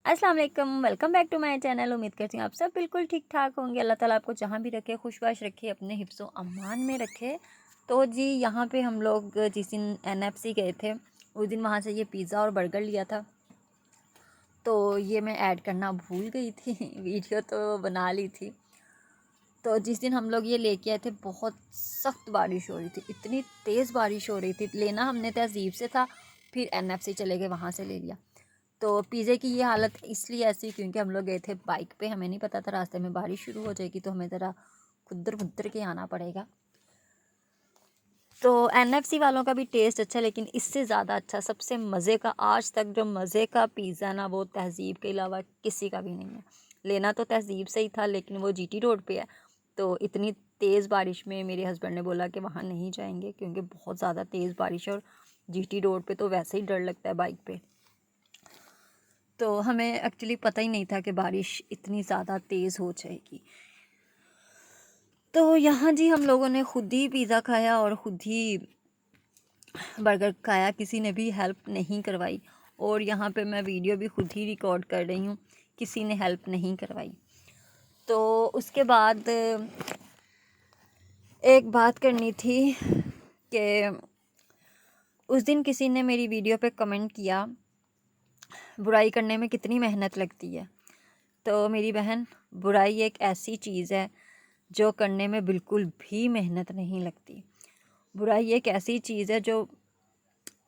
अस्सलाम वालेकुम, welcome back to my channel. उम्मीद करती हूँ आप सब बिल्कुल ठीक ठाक होंगे। अल्लाह ताला आपको जहाँ भी रखे खुशबाश रखे, अपने हिफ्ज़ो अमान में रखे। तो जी यहाँ पे हम लोग जिस दिन NFC गए थे उस दिन वहाँ से ये पिज़्ज़ा और बर्गर लिया था। तो ये मैं ऐड करना भूल गई थी वीडियो तो बना ली थी। तो जिस दिन हम लोग ये लेके आए थे बहुत सख्त बारिश हो रही थी, इतनी तेज़ बारिश हो रही थी। लेना हमने तहज़ीब से था, फिर NFC चले गए, वहाँ से ले लिया। तो पिज़्ज़े की ये हालत इसलिए ऐसी क्योंकि हम लोग गए थे बाइक पे, हमें नहीं पता था रास्ते में बारिश शुरू हो जाएगी, तो हमें ज़रा खुद्दर खुद्दर के आना पड़ेगा। तो NFC वालों का भी टेस्ट अच्छा, लेकिन इससे ज़्यादा अच्छा, सबसे मज़े का, आज तक जो मज़े का पिज़्ज़ा ना, वो तहज़ीब के अलावा किसी का भी नहीं है। लेना तो तहज़ीब से ही था, लेकिन वो GT रोड पे है। तो इतनी तेज़ बारिश में मेरे हस्बैंड ने बोला कि वहाँ नहीं जाएंगे क्योंकि बहुत ज़्यादा तेज़ बारिश है, और GT रोड पे तो वैसे ही डर लगता है बाइक पे। तो हमें एक्चुअली पता ही नहीं था कि बारिश इतनी ज़्यादा तेज़ हो जाएगी। तो यहाँ जी हम लोगों ने खुद ही पिज़्ज़ा खाया और ख़ुद ही बर्गर खाया, किसी ने भी हेल्प नहीं करवाई। और यहाँ पे मैं वीडियो भी खुद ही रिकॉर्ड कर रही हूँ, किसी ने हेल्प नहीं करवाई। तो उसके बाद एक बात करनी थी कि उस दिन किसी ने मेरी वीडियो पे कमेंट किया, बुराई करने में कितनी मेहनत लगती है। तो मेरी बहन, बुराई एक ऐसी चीज़ है जो करने में बिल्कुल भी मेहनत नहीं लगती। बुराई एक ऐसी चीज़ है जो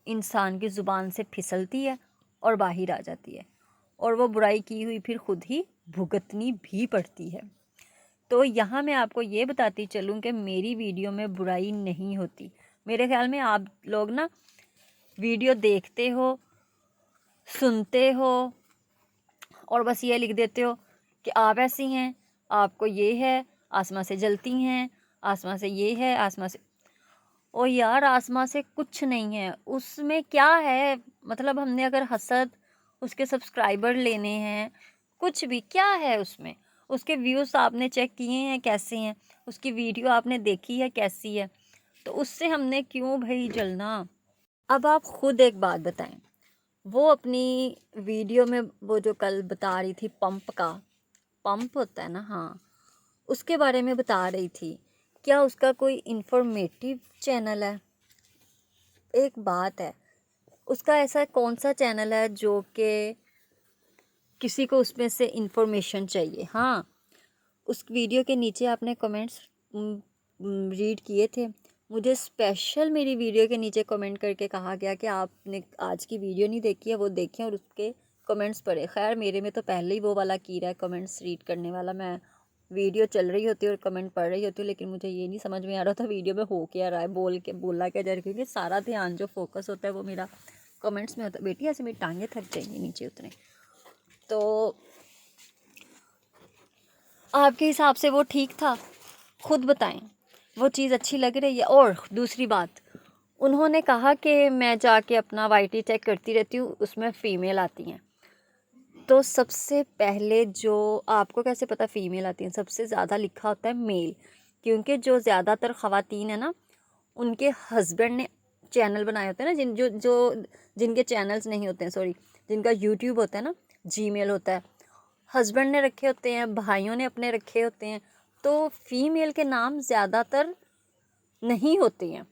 इंसान की ज़ुबान से फिसलती है और बाहर आ जाती है, और वो बुराई की हुई फिर खुद ही भुगतनी भी पड़ती है। तो यहाँ मैं आपको ये बताती चलूँ कि मेरी वीडियो में बुराई नहीं होती। मेरे ख्याल में आप लोग ना वीडियो देखते हो, सुनते हो और बस ये लिख देते हो कि आप ऐसी हैं, आपको ये है, आसमां से जलती हैं, आसमां से ये है, आसमां से। ओ यार, आसमां से कुछ नहीं है, उसमें क्या है? मतलब हमने अगर हसद, उसके सब्सक्राइबर लेने हैं, कुछ भी, क्या है उसमें? उसके व्यूज़ आपने चेक किए हैं कैसे हैं? उसकी वीडियो आपने देखी है कैसी है? तो उससे हमने क्यों भाई जलना? अब आप खुद एक बात बताएं, वो अपनी वीडियो में वो जो कल बता रही थी पंप होता है ना, हाँ, उसके बारे में बता रही थी। क्या उसका कोई इंफॉर्मेटिव चैनल है? एक बात है, उसका ऐसा कौन सा चैनल है जो कि किसी को उसमें से इंफॉर्मेशन चाहिए? हाँ, उस वीडियो के नीचे आपने कमेंट्स रीड किए थे। मुझे स्पेशल मेरी वीडियो के नीचे कमेंट करके कहा गया कि आपने आज की वीडियो नहीं देखी है, वो देखें और उसके कमेंट्स पढ़े। खैर, मेरे में तो पहले ही वो वाला कीड़ा है, कमेंट्स रीड करने वाला। मैं वीडियो चल रही होती है और कमेंट पढ़ रही होती हूँ, लेकिन मुझे ये नहीं समझ में आ रहा था वीडियो में हो क्या रहा है, बोला क्या जा रहा है, क्योंकि सारा ध्यान जो फोकस होता है वो मेरा कमेंट्स में होता है। बेटी, ऐसे मेरी टांगें थक जाएंगी नीचे उतने। तो आपके हिसाब से वो ठीक था? खुद बताएं, वो चीज़ अच्छी लग रही है? और दूसरी बात, उन्होंने कहा कि मैं जाके अपना YT चेक करती रहती हूँ, उसमें फ़ीमेल आती हैं। तो सबसे पहले, जो आपको कैसे पता फ़ीमेल आती हैं? सबसे ज़्यादा लिखा होता है मेल, क्योंकि जो ज़्यादातर ख़वातीन है ना, उनके हस्बैंड ने चैनल बनाए होते हैं ना, जिनके चैनल्स नहीं होते हैं, सॉरी, जिनका यूट्यूब होता है ना, Gmail होता है, हस्बैंड ने रखे होते हैं, भाइयों ने अपने रखे होते हैं। तो फीमेल के नाम ज़्यादातर नहीं होते हैं,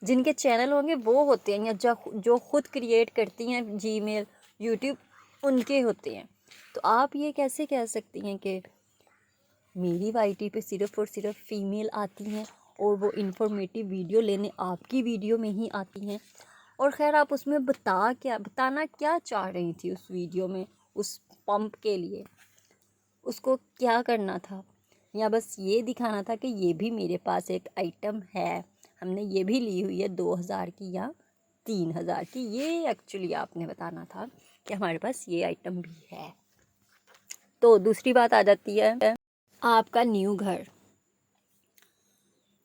जिनके चैनल होंगे वो होते हैं, या जो खुद क्रिएट करती हैं Gmail, यूट्यूब, उनके होते हैं। तो आप ये कैसे कह सकती हैं कि मेरी YT पे सिर्फ़ और सिर्फ फ़ीमेल आती हैं और वो इन्फॉर्मेटिव वीडियो लेने आपकी वीडियो में ही आती हैं। और ख़ैर आप उसमें बताना क्या चाह रही थी उस वीडियो में, उस पंप के लिए उसको क्या करना था? या बस ये दिखाना था कि ये भी मेरे पास एक आइटम है, हमने ये भी ली हुई है 2000 की या 3000 की। ये एक्चुअली आपने बताना था कि हमारे पास ये आइटम भी है। तो दूसरी बात आ जाती है आपका न्यू घर।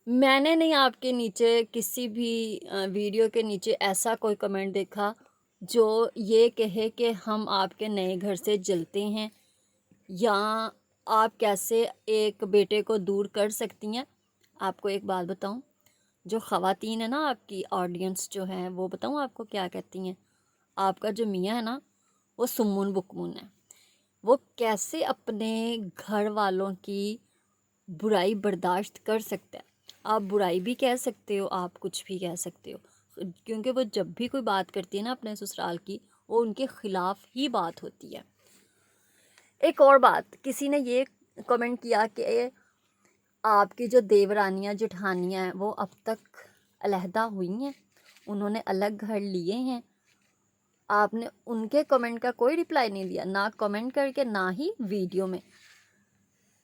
मैंने नहीं आपके नीचे किसी भी वीडियो के नीचे ऐसा कोई कमेंट देखा जो ये कहे कि हम आपके नए घर से जलते हैं या आप कैसे एक बेटे को दूर कर सकती हैं। आपको एक बात बताऊं, जो ख़वातीन है ना आपकी ऑडियंस जो है, वो बताऊं आपको क्या कहती हैं। आपका जो मियाँ है ना, वो सुम्मुन बुकमुन है। वो कैसे अपने घर वालों की बुराई बर्दाश्त कर सकता है। आप बुराई भी कह सकते हो, आप कुछ भी कह सकते हो, क्योंकि वो जब भी कोई बात करती है ना अपने ससुराल की, वो उनके ख़िलाफ़ ही बात होती है। एक और बात, किसी ने ये कमेंट किया कि आपकी जो देवरानियाँ जेठानियाँ हैं वो अब तक अलहदा हुई हैं, उन्होंने अलग घर लिए हैं। आपने उनके कमेंट का कोई रिप्लाई नहीं दिया, ना कमेंट करके ना ही वीडियो में।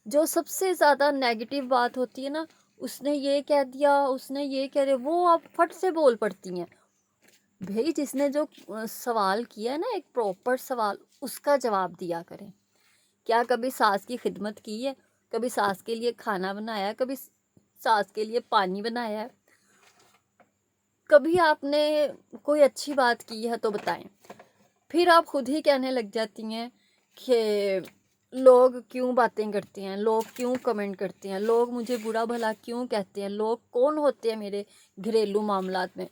जो सबसे ज़्यादा नेगेटिव बात होती है ना, उसने ये कह दिया, उसने ये कह दिया, वो आप फट से बोल पड़ती हैं। भाई जिसने जो सवाल किया है ना, एक प्रॉपर सवाल, उसका जवाब दिया करें। क्या कभी सास की खिदमत की है? कभी सास के लिए खाना बनाया है? कभी सास के लिए पानी बनाया है? कभी आपने कोई अच्छी बात की है तो बताएं। फिर आप खुद ही कहने लग जाती हैं कि लोग क्यों बातें करते हैं, लोग क्यों कमेंट करते हैं, लोग मुझे बुरा भला क्यों कहते हैं, लोग कौन होते हैं मेरे घरेलू मामलात में।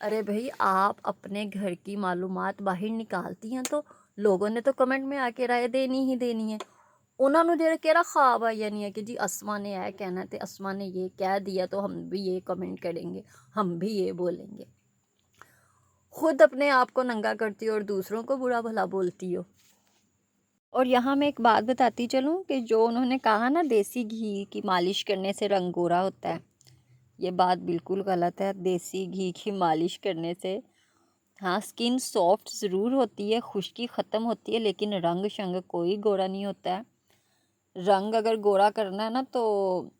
अरे भाई, आप अपने घर की मालूमात बाहर निकालती हैं तो लोगों ने तो कमेंट में आके राय देनी ही देनी है। उन्होंने जो केरा ख्वाब आया नहीं है कि जी अस्मा ने यह कहना थे, अस्मा ने ये कह दिया तो हम भी ये कमेंट करेंगे, हम भी ये बोलेंगे। खुद अपने आप को नंगा करती हो और दूसरों को बुरा भला बोलती हो। और यहाँ मैं एक बात बताती चलूँ कि जो उन्होंने कहा ना देसी घी की मालिश करने से रंग गोरा होता है, ये बात बिल्कुल गलत है। देसी घी की मालिश करने से हाँ स्किन सॉफ्ट ज़रूर होती है, खुश्की ख़त्म होती है, लेकिन रंग शंग कोई गोरा नहीं होता है। रंग अगर गोरा करना है ना तो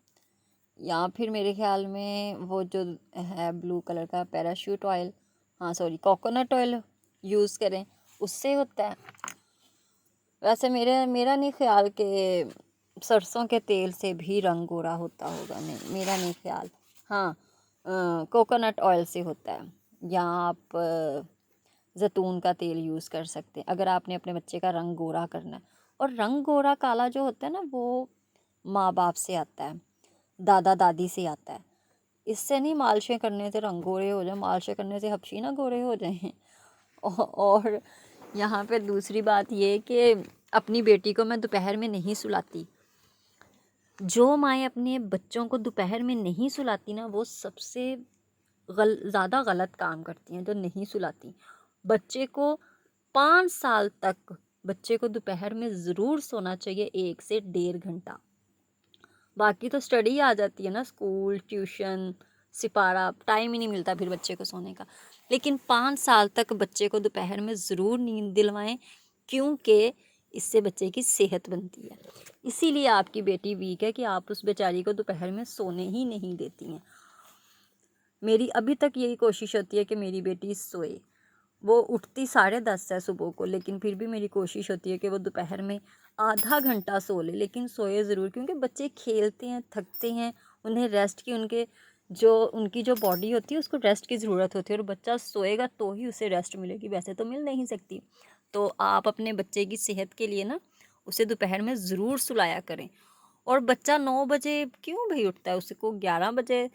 या फिर मेरे ख्याल में वो जो है ब्लू कलर का पैराशूट ऑयल, हाँ सॉरी कोकोनट ऑयल यूज़ करें, उससे होता है। वैसे मेरा नहीं ख्याल कि सरसों के तेल से भी रंग गोरा होता होगा, नहीं मेरा नहीं ख्याल। हाँ कोकोनट ऑयल से होता है, या आप जैतून का तेल यूज़ कर सकते हैं अगर आपने अपने बच्चे का रंग गोरा करना है। और रंग गोरा काला जो होता है ना, वो माँ बाप से आता है, दादा दादी से आता है। इससे नहीं मालिशें करने से रंग गोरे हो जाए, मालिशें करने से हबशी ना गोरे हो जाएं। और यहाँ पे दूसरी बात ये कि अपनी बेटी को मैं दोपहर में नहीं सुलाती। जो माएँ अपने बच्चों को दोपहर में नहीं सुलाती ना, वो सबसे ज़्यादा गलत काम करती हैं, जो नहीं सुलाती। बच्चे को 5 साल तक बच्चे को दोपहर में ज़रूर सोना चाहिए, 1 से 1.5 घंटा। बाकी तो स्टडी आ जाती है ना, स्कूल ट्यूशन सिपारा, टाइम ही नहीं मिलता फिर बच्चे को सोने का। लेकिन 5 साल तक बच्चे को दोपहर में ज़रूर नींद दिलवाएं, क्योंकि इससे बच्चे की सेहत बनती है। इसीलिए आपकी बेटी वीक है कि आप उस बेचारी को दोपहर में सोने ही नहीं देती हैं। मेरी अभी तक यही कोशिश होती है कि मेरी बेटी सोए। वो उठती 10:30 है सुबह को, लेकिन फिर भी मेरी कोशिश होती है कि वो दोपहर में आधा घंटा सो ले, लेकिन सोए ज़रूर, क्योंकि बच्चे खेलते हैं, थकते हैं, उन्हें रेस्ट की उनकी जो बॉडी होती है उसको रेस्ट की ज़रूरत होती है, और बच्चा सोएगा तो ही उसे रेस्ट मिलेगी, वैसे तो मिल नहीं सकती। तो आप अपने बच्चे की सेहत के लिए ना उसे दोपहर में ज़रूर सुलाया करें। और बच्चा 9 बजे क्यों भाई उठता है, उसको 11 बजे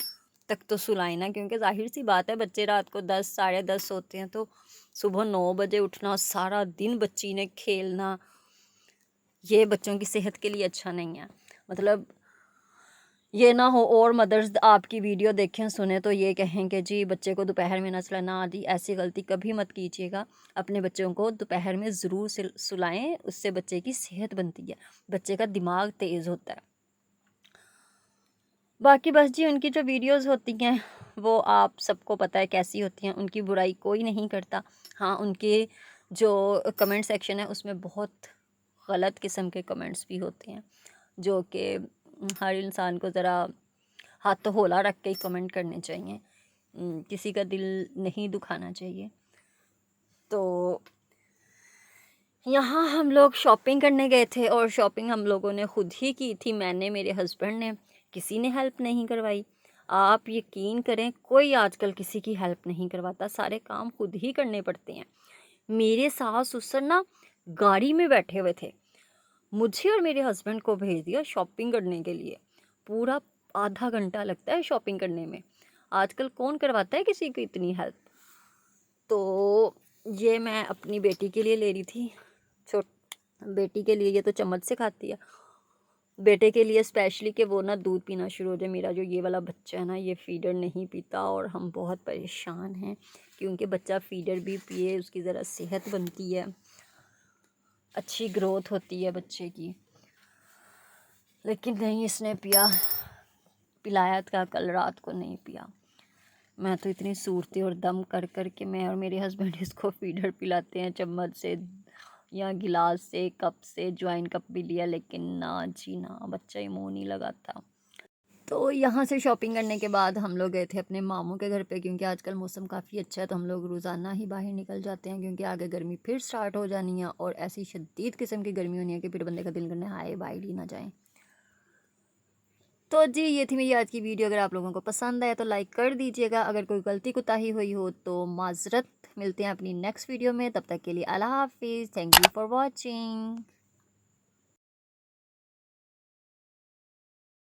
तक तो सुलाए ना, क्योंकि जाहिर सी बात है बच्चे रात को 10 10:30 सोते हैं, तो सुबह 9 बजे उठना, सारा दिन बच्ची ने खेलना, ये बच्चों की सेहत के लिए अच्छा नहीं है। मतलब ये ना हो और मदर्स आपकी वीडियो देखें सुने तो ये कहें कि जी बच्चे को दोपहर में ना सुलाना। आदि ऐसी गलती कभी मत कीजिएगा। अपने बच्चों को दोपहर में ज़रूर सुलाएं, उससे बच्चे की सेहत बनती है, बच्चे का दिमाग तेज़ होता है। बाकी बस जी उनकी जो वीडियोस होती हैं वो आप सबको पता है कैसी होती हैं, उनकी बुराई कोई नहीं करता। हाँ, उनके जो कमेंट सेक्शन है उसमें बहुत गलत किस्म के कमेंट्स भी होते हैं, जो कि हर इंसान को ज़रा हाथ तो होला रख के ही कमेंट करने चाहिए, किसी का दिल नहीं दुखाना चाहिए। तो यहाँ हम लोग शॉपिंग करने गए थे और शॉपिंग हम लोगों ने ख़ुद ही की थी, मैंने, मेरे हस्बैंड ने, किसी ने हेल्प नहीं करवाई। आप यकीन करें कोई आजकल किसी की हेल्प नहीं करवाता, सारे काम खुद ही करने पड़ते हैं। मेरे सास ससुर ना गाड़ी में बैठे हुए थे, मुझे और मेरे हस्बैंड को भेज दिया शॉपिंग करने के लिए। पूरा आधा घंटा लगता है शॉपिंग करने में, आजकल कौन करवाता है किसी की इतनी हेल्प। तो ये मैं अपनी बेटी के लिए ले रही थी, छोट बेटी के लिए, ये तो चम्मच से खाती है, बेटे के लिए स्पेशली कि वो ना दूध पीना शुरू हो जाए। मेरा जो ये वाला बच्चा है ना ये फीडर नहीं पीता और हम बहुत परेशान हैं, क्योंकि बच्चा फीडर भी पिए उसकी ज़रा सेहत बनती है, अच्छी ग्रोथ होती है बच्चे की। लेकिन नहीं, इसने पिलाया था, कल रात को नहीं पिया। मैं तो इतनी सूरतें और दम कर कर के मैं और मेरे हस्बैंड इसको फीडर पिलाते हैं, चम्मच से या गिलास से, कप से, ज्वाइन कप भी लिया, लेकिन ना जी ना, बच्चा ही मुँह नहीं लगाता। तो यहाँ से शॉपिंग करने के बाद हम लोग गए थे अपने मामू के घर पे, क्योंकि आजकल मौसम काफ़ी अच्छा है तो हम लोग रोज़ाना ही बाहर निकल जाते हैं, क्योंकि आगे गर्मी फिर स्टार्ट हो जानी है और ऐसी शदीद किस्म की गर्मी होनी है कि फिर बंदे का दिल करने हाय बाहर ही ना जाए। तो जी ये थी मेरी आज की वीडियो, अगर आप लोगों को पसंद आया तो लाइक कर दीजिएगा, अगर कोई गलती कोताही हुई हो तो माजरत। मिलते हैं अपनी नेक्स्ट वीडियो में, तब तक के लिए अल्लाह हाफिज़, थैंक यू फॉर वॉचिंग।